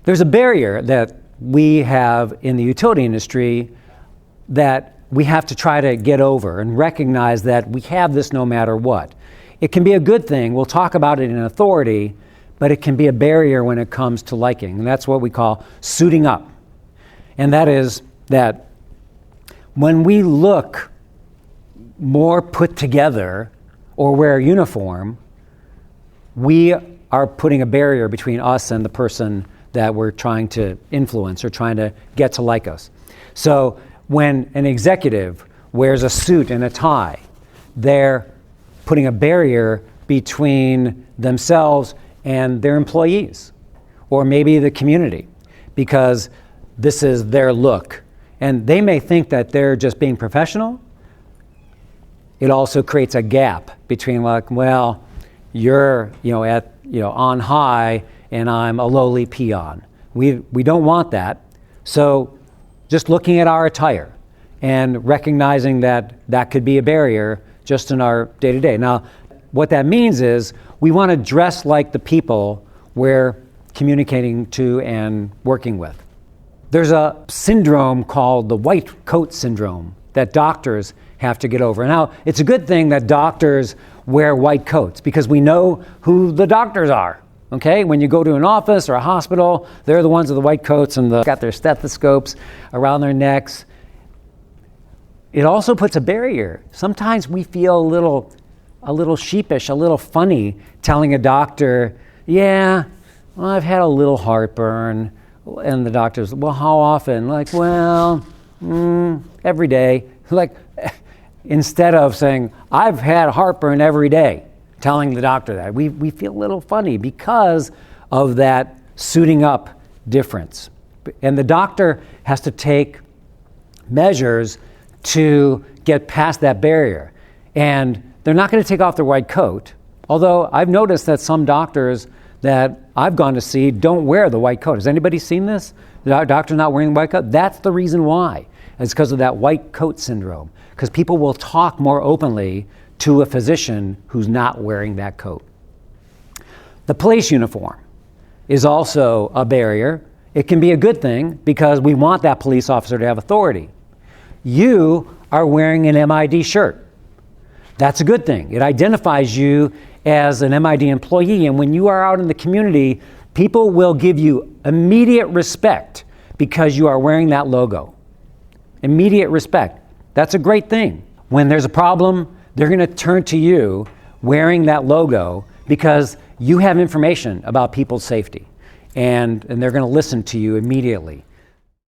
There's a barrier that we have in the utility industry that we have to try to get over and recognize that we have this no matter what. It can be a good thing. We'll talk about it in authority, but it can be a barrier when it comes to liking. And that's what we call suiting up. And that is that when we look more put together or wear a uniform, we are putting a barrier between us and the person that we're trying to influence or trying to get to like us. So when an executive wears a suit and a tie, they're putting a barrier between themselves and their employees, or maybe the community, because this is their look. And they may think that they're just being professional. It also creates a gap between like, well, you're on high and I'm a lowly peon. We don't want that. So just looking at our attire and recognizing that that could be a barrier just in our day-to-day. Now, what that means is we want to dress like the people we're communicating to and working with. There's a syndrome called the white coat syndrome that doctors have to get over. Now, it's a good thing that doctors wear white coats because we know who the doctors are. Okay, when you go to an office or a hospital, they're the ones with the white coats and got their stethoscopes around their necks. It also puts a barrier. Sometimes we feel a little sheepish, a little funny telling a doctor, yeah, well, I've had a little heartburn. And the doctor's, well, how often? Like, well, every day. Like, instead of saying, I've had heartburn every day, telling the doctor that, we feel a little funny because of that suiting up difference. And the doctor has to take measures to get past that barrier. And they're not going to take off their white coat, although I've noticed that some doctors that I've gone to see don't wear the white coat. Has anybody seen this? The doctor not wearing the white coat? That's the reason why. It's because of that white coat syndrome. Because people will talk more openly to a physician who's not wearing that coat. The police uniform is also a barrier. It can be a good thing because we want that police officer to have authority. You are wearing an MID shirt. That's a good thing. It identifies you as an MID employee, and when you are out in the community, people will give you immediate respect because you are wearing that logo. Immediate respect. That's a great thing. When there's a problem, they're going to turn to you wearing that logo because you have information about people's safety, and they're going to listen to you immediately.